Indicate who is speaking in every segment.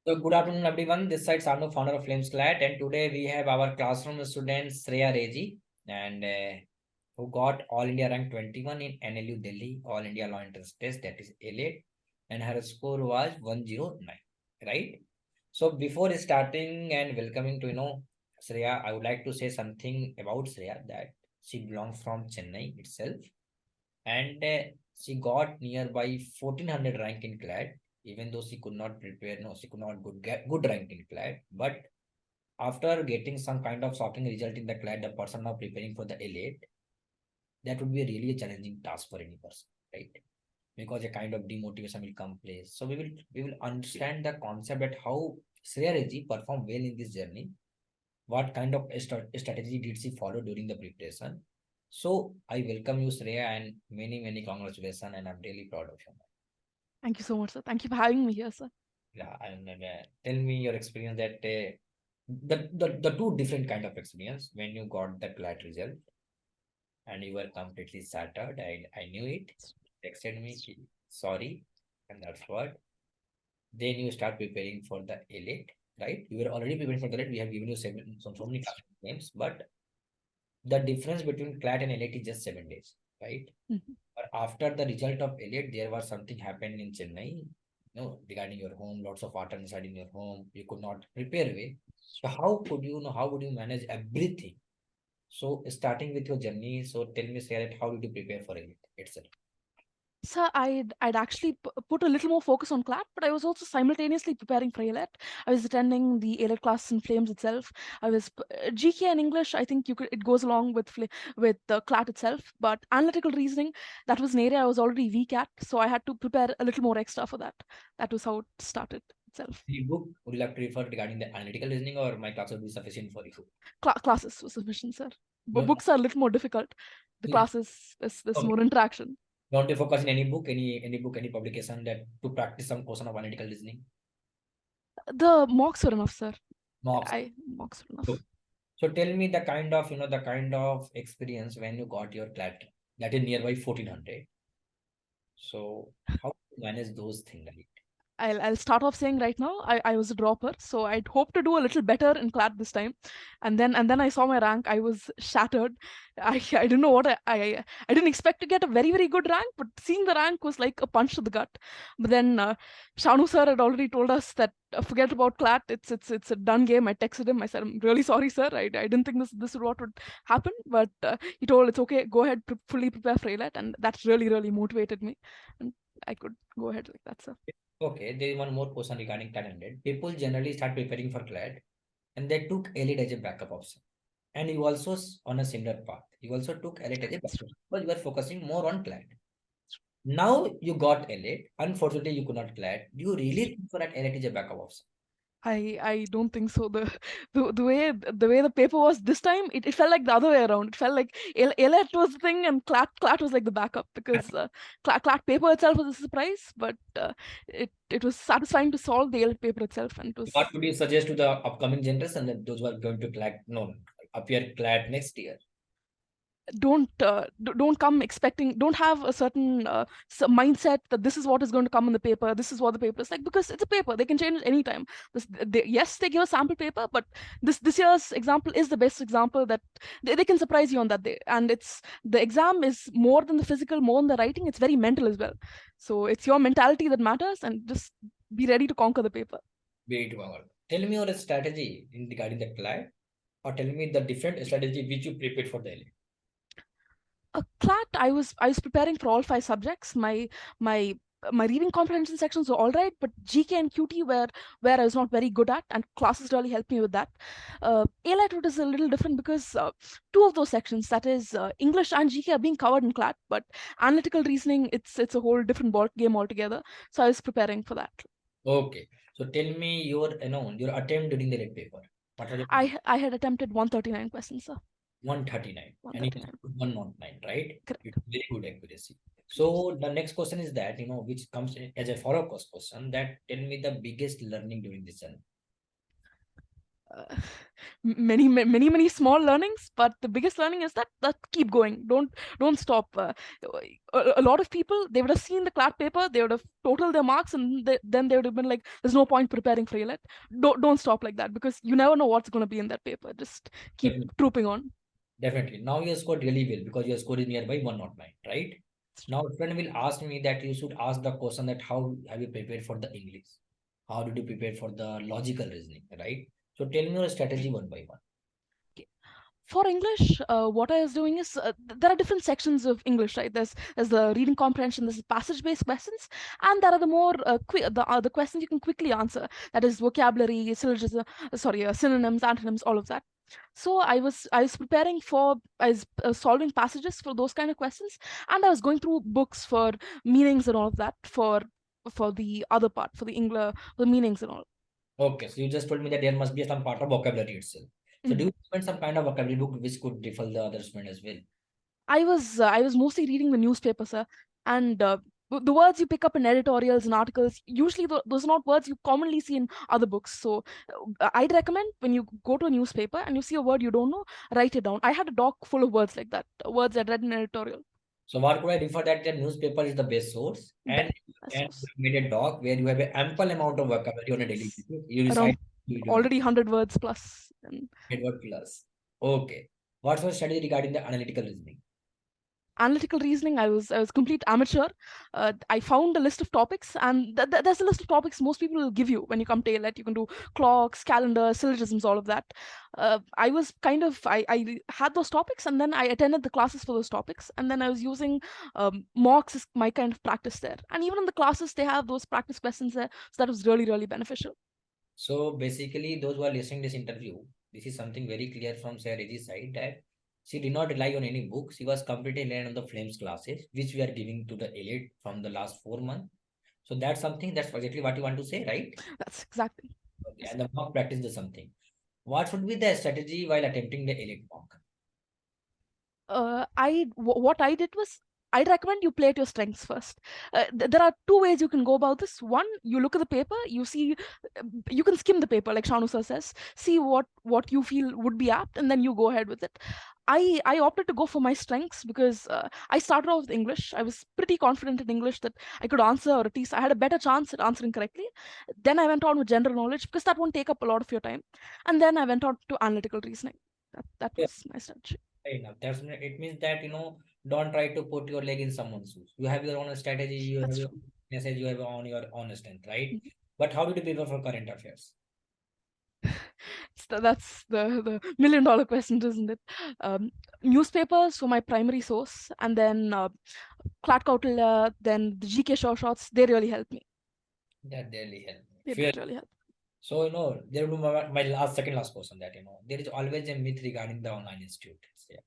Speaker 1: So good afternoon, everyone. This side Sanu, founder of Flames Clat, and today we have our classroom student Shreya Reji, and who got All India rank 21 in NLU Delhi All India Law Entrance Test, that is Ailet, and her score was 109. Right. So before starting and welcoming to Shreya, I would like to say something about Shreya that she belongs from Chennai itself, and she got nearby 1400 rank in Clat, even though she could not prepare, no, she could not get good rank in Clat. But after getting some kind of shocking result in the Clat, the person now preparing for the elite, that would be really a challenging task for any person, right? Because a kind of demotivation will come place. So we will understand the concept that how Shreya Reji performed well in this journey, what kind of strategy did she follow during the preparation. So I welcome you, Shreya, and many congratulations, and I'm really proud of you.
Speaker 2: Thank you so much, sir. Thank you for having me here, sir.
Speaker 1: Yeah, and tell me your experience that the two different kind of experience when you got the CLAT result and you were completely shattered. I knew it. Texted me, sorry, and that's what. Then you start preparing for the elite, right? You were already preparing for the elite. We have given you so many class names, but the difference between CLAT and elite is just 7 days, right?
Speaker 2: Mhm.
Speaker 1: But after the result of elite, there was something happened in Chennai, regarding your home, lots of water inside in your home, you could not prepare well. So how could you know how would you manage everything? So starting with your journey, so tell me, Sarah, how did you prepare for elite itself?
Speaker 2: Sir, I'd actually put a little more focus on CLAT, but I was also simultaneously preparing for ALET. I was attending the ALET class in Flames itself. I was GK and English. I think it goes along with with the CLAT itself, but analytical reasoning, that was an area I was already weak at, so I had to prepare a little more extra for that. That was how it started itself.
Speaker 1: The book would you like to refer regarding the analytical reasoning, or my class will be sufficient for you?
Speaker 2: Classes was sufficient, sir.
Speaker 1: No,
Speaker 2: Books are a little more difficult. The
Speaker 1: no,
Speaker 2: classes, there's
Speaker 1: okay.
Speaker 2: more interaction.
Speaker 1: Don't you focus in any book, any book, any publication that to practice some portion of analytical reasoning?
Speaker 2: The mocks were enough, sir.
Speaker 1: Mocks.
Speaker 2: I Mocks were
Speaker 1: So
Speaker 2: enough.
Speaker 1: so tell me the kind of the kind of experience when you got your CLAT that is nearby 1400. So how to manage those things, right?
Speaker 2: I'll start off saying right now I was a dropper, so I'd hope to do a little better in CLAT this time, and then I saw my rank. I was shattered. I didn't know what I didn't expect to get a very good rank, but seeing the rank was like a punch to the gut. But then Shanu sir had already told us that forget about CLAT. It's a done game. I texted him. I said I'm really sorry, sir. I didn't think this is what would happen, but he told it's okay. Go ahead, fully prepare for ALET, and that really motivated me, and I could go ahead like that, sir.
Speaker 1: Okay, there is one more question regarding CLAT 100. People generally start preparing for CLAT and they took Elite as a backup option. And you also on a similar path. You also took Elite as a backup but you are focusing more on CLAT. Now you got Elite. Unfortunately, you could not CLAT. Do you really think for that Elite is a backup option?
Speaker 2: I don't think so. The way the paper was this time, it felt like the other way around. It felt like Ailet was the thing and Clat was like the backup because Clat paper itself was a surprise, but it was satisfying to solve the Ailet paper itself, and it was
Speaker 1: What would you suggest to the upcoming generation that those who are going to CLAT, no, appear CLAT next year?
Speaker 2: don't come expecting, don't have a certain mindset that this is what is going to come in the paper, this is what the paper is like, because it's a paper, they can change it anytime. Yes, they give a sample paper, but this year's example is the best example that they can surprise you on that day, and it's the exam is more than the physical, more than the writing, it's very mental as well. So it's your mentality that matters, and just be ready to conquer the paper.
Speaker 1: Wait, Mangal. Tell me your strategy in regarding the CLAT or tell me the different strategy which you prepared for the Elite.
Speaker 2: A CLAT, I was preparing for all five subjects. My my reading comprehension sections were all right, but GK and QT were where I was not very good at, and classes really helped me with that. ALET is a little different because two of those sections, that is English and GK, are being covered in CLAT, but analytical reasoning, it's a whole different ball game altogether. So I was preparing for that.
Speaker 1: Okay. So tell me your attempt during the red paper. What was it?
Speaker 2: I had attempted 139 questions, sir.
Speaker 1: 139. And it is
Speaker 2: 139.
Speaker 1: 109, right?
Speaker 2: Correct.
Speaker 1: It's very good accuracy. So the next question is that, which comes as a follow-up question that tell me the biggest learning during this journey.
Speaker 2: Uh, many small learnings, but the biggest learning is that keep going. Don't stop. A lot of people, they would have seen the Clat paper, they would have totaled their marks, and then they would have been like, "There's no point preparing for Ailet." Don't stop like that, because you never know what's going to be in that paper. Just keep
Speaker 1: Definitely.
Speaker 2: trooping on.
Speaker 1: Definitely. Now you scored really well because your score is nearby 109, right? Now, friend will ask me that you should ask the question that how have you prepared for the English? How did you prepare for the logical reasoning, right? So tell me your strategy one by one.
Speaker 2: Okay. For English, what I was doing is, there are different sections of English, right? There's the reading comprehension, there's passage-based questions, and there are the more quick the questions you can quickly answer. That is vocabulary, syllogism, synonyms, antonyms, all of that. So I was preparing for I was solving passages for those kind of questions, and I was going through books for meanings and all of that for the other part, for the English, the meanings and all.
Speaker 1: Okay, so you just told me that there must be some part of vocabulary itself. So do
Speaker 2: Mhm.
Speaker 1: you spend some kind of vocabulary book which could differ the other student as well?
Speaker 2: I was mostly reading the newspaper, sir, and the words you pick up in editorials and articles, usually those are not words you commonly see in other books. So I'd recommend, when you go to a newspaper and you see a word you don't know, write it down. I had a doc full of words like that, words I'd read in editorial.
Speaker 1: So what could I refer that the newspaper is the best source
Speaker 2: Best
Speaker 1: and
Speaker 2: source.
Speaker 1: you made a doc where you have an ample amount of vocabulary on a daily
Speaker 2: Yes.
Speaker 1: basis. You decide
Speaker 2: Around
Speaker 1: you do the
Speaker 2: already 100 words plus. And
Speaker 1: network plus. Okay. What's your strategy regarding the analytical reasoning?
Speaker 2: analytical reasoning, I was complete amateur. I found a list of topics, and there's a list of topics most people will give you when you come to ALET. You can do clocks, calendars, syllogisms, all of that. I was kind of I had those topics, and then I attended the classes for those topics, and then I was using mocks as my kind of practice there. And even in the classes, they have those practice questions there, so that was really beneficial.
Speaker 1: So basically, those who are listening this interview, this is something very clear from Shreya Reji's side that she did not rely on any books. She was completely relying on the Flames classes, which we are giving to the elite from the last 4 months. So that's something that's exactly what you want to say, right?
Speaker 2: That's exactly.
Speaker 1: Okay. And the mock practice is something. What should be the strategy while attempting the elite mock?
Speaker 2: What I did was, I'd recommend you play at your strengths first. There are two ways you can go about this. One, you look at the paper, you see, you can skim the paper, like Shanu sir says, see what you feel would be apt, and then you go ahead with it. I opted to go for my strengths because I started off with English. I was pretty confident in English that I could answer, or at least I had a better chance at answering correctly. Then I went on with general knowledge, because that won't take up a lot of your time, and then I went on to analytical reasoning. That
Speaker 1: Yeah,
Speaker 2: was my strategy.
Speaker 1: fair enough. It means that don't try to put your leg in someone's shoes. You have your own strategy, you have
Speaker 2: That's
Speaker 1: your
Speaker 2: true.
Speaker 1: message, you have your own strength, right? But how did you prepare for current affairs?
Speaker 2: That's the million-dollar question, isn't it? Um, Newspapers were my primary source, and then Clat Kautilya, then the GK short shorts. They really helped me.
Speaker 1: That really helped me.
Speaker 2: They
Speaker 1: Fair.
Speaker 2: did really help.
Speaker 1: So, there will be my second last question that, there is always a myth regarding the online institute. Yeah.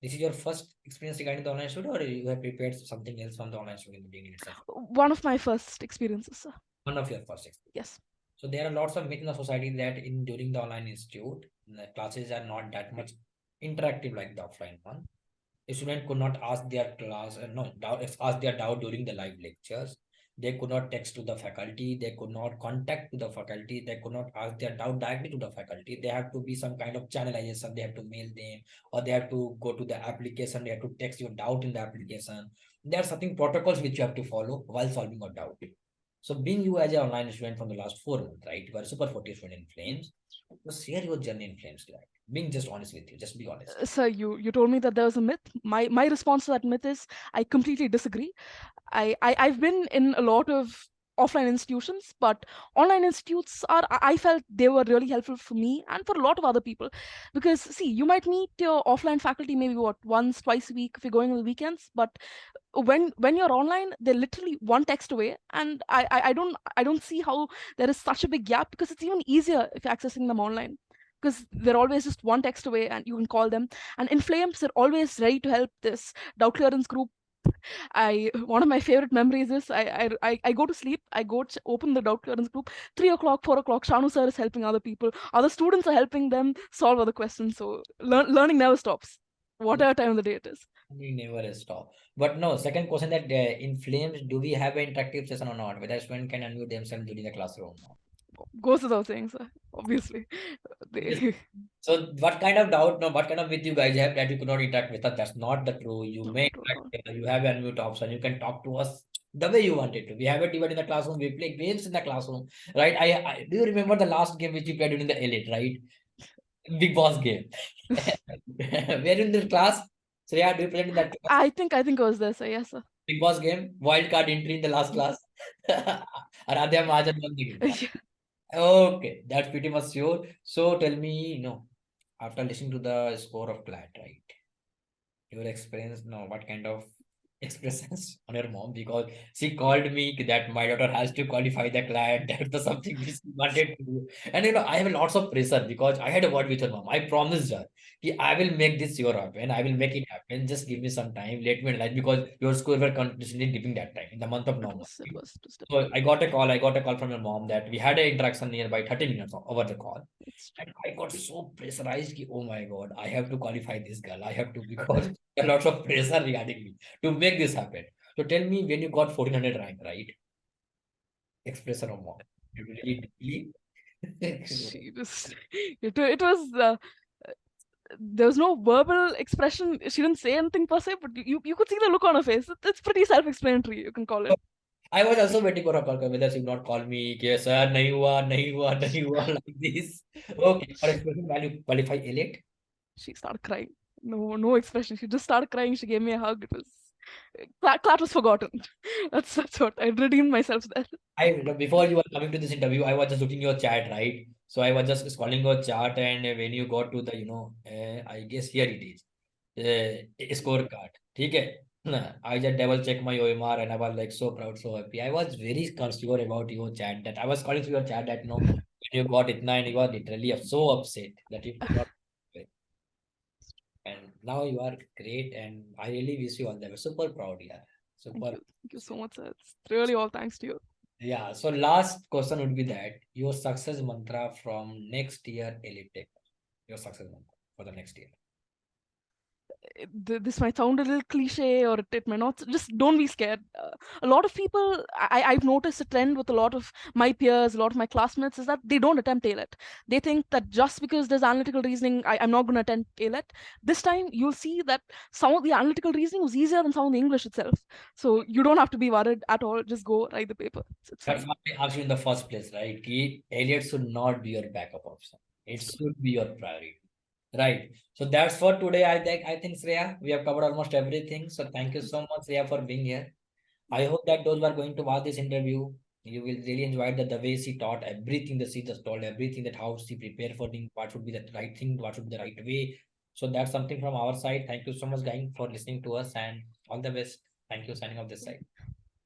Speaker 1: This is your first experience regarding the online institute, or you have prepared something else from the online institute in the beginning itself?
Speaker 2: One of my first experiences.
Speaker 1: One of your first experience.
Speaker 2: Yes.
Speaker 1: So there are lots of myths in the society that during the online institute, the classes are not that much interactive like the offline one. A student could not ask their class, no, doubt, ask their doubt during the live lectures. They could not text to the faculty. They could not contact to the faculty. They could not ask their doubt directly to the faculty. They have to be some kind of channelization. They have to mail them, or they have to go to the application. They have to text your doubt in the application. There are certain protocols which you have to follow while solving a doubt. So, being you as an online student from the last 4 months, right? You are a super 40 student in Flames. Just share your journey in Flames, right? Being just honest with you, just be honest.
Speaker 2: Sir, you told me that there was a myth. My response to that myth is, I completely disagree. I've been in a lot of offline institutions, but online institutes are, I felt they were really helpful for me and for a lot of other people. Because see, you might meet your offline faculty maybe once, twice a week if you're going on the weekends, but when you're online, they're literally one text away. And I don't see how there is such a big gap, because it's even easier if you're accessing them online, because they're always just one text away and you can call them. And in Flames, they're always ready to help. This doubt clearance group, I one of my favorite memories is, I go to sleep, I go open the doubt clearance group, 3 o'clock, 4 o'clock. Shanu sir is helping other people, other students are helping them solve other questions. So learning never stops, whatever time of the day it is.
Speaker 1: We never stop. But no, second question that in Flames, do we have an interactive session or not? Whether student can unmute themselves during the classroom or not?
Speaker 2: Goes without saying, sir. Obviously.
Speaker 1: Yes.
Speaker 2: They,
Speaker 1: So what kind of doubt, no, what kind of myth you guys have that you could not interact with us? That's not the true. You
Speaker 2: no,
Speaker 1: may
Speaker 2: not at
Speaker 1: interact
Speaker 2: all.
Speaker 1: with us. You have unmute option. You can talk to us the way you want it to. We have it even in the classroom. We play games in the classroom, right? I do you remember the last game which we played during the Elite, right? Big Boss game. Where in the class? So yeah, do you play in that class?
Speaker 2: I think it was there, sir. Yes, sir.
Speaker 1: Big Boss game, wild card entry in the last class. Aradhya Mahajan won the game.
Speaker 2: Yeah.
Speaker 1: Okay, that's pretty much sure. So tell me, after listening to the score of Clat, right? Your experience, what kind of expressions on your mom? Because she called me that my daughter has to qualify the Clat. That's the something which she wanted to do. And I have lots of pressure because I had a word with her mom. I promised her, I will make this year happen. I will make it happen. Just give me some time. Let me realize because your score were continuously dipping that time in the month of
Speaker 2: It
Speaker 1: November.
Speaker 2: was. It was. It was
Speaker 1: So
Speaker 2: different.
Speaker 1: I got a call from your mom that we had an interaction nearby 30 minutes over the call.
Speaker 2: It's
Speaker 1: And I got so pressurized, oh my God, I have to qualify this girl. I have to, because there are lots of pressure regarding me to make this happen. So tell me, when you got 1400 rank, right? Expression of mom. You really, really
Speaker 2: she just. It was. There was no verbal expression. She didn't say anything per se, but you could see the look on her face. It's pretty self-explanatory. You can call it.
Speaker 1: I was also waiting for a call, whether she would not call me, कि sir, नहीं हुआ, like this. Okay, for expression value, qualify elite.
Speaker 2: She started crying. No expression. She just started crying. She gave me a hug. It was. Clat was forgotten. That's what I redeemed myself there.
Speaker 1: Before you were coming to this interview, I was just looking your chat, right? So I was just scrolling your chat, and when you got to the, I guess here it is, scorecard. ठीक है? I just double check my OMR, and I was like so proud, so happy. I was very sure about your chat that I was calling to your chat that when you got itna, and you were literally so upset that you could not. And now you are great, and I really wish you all the best. Super proud, yeah.
Speaker 2: Thank
Speaker 1: Super.
Speaker 2: you. Thank you so much, sir. It's really all thanks to you.
Speaker 1: Yeah, so last question would be that your success mantra from next year Elite Tech. Your success mantra for the next year.
Speaker 2: This might sound a little cliche or it might not. Just don't be scared. A lot of people, I've noticed a trend with a lot of my peers, a lot of my classmates, is that they don't attempt ALET. They think that just because there's analytical reasoning, I'm not going to attempt ALET. This time, you'll see that some of the analytical reasoning was easier than some of the English itself. So you don't have to be worried at all. Just go write the paper. It's
Speaker 1: That's
Speaker 2: fine.
Speaker 1: what I asked you in the first place, right? Ki Elliot should not be your backup option. It should be your priority. Right. So that's for today. I think Shreya, we have covered almost everything. So thank you so much, Shreya, for being here. I hope that those who are going to watch this interview, you will really enjoy the way she taught everything, that she just told everything, that how she prepared for things, what should be the right thing, what should be the right way. So that's something from our side. Thank you so much, guys, for listening to us, and all the best. Thank you. Signing off this side.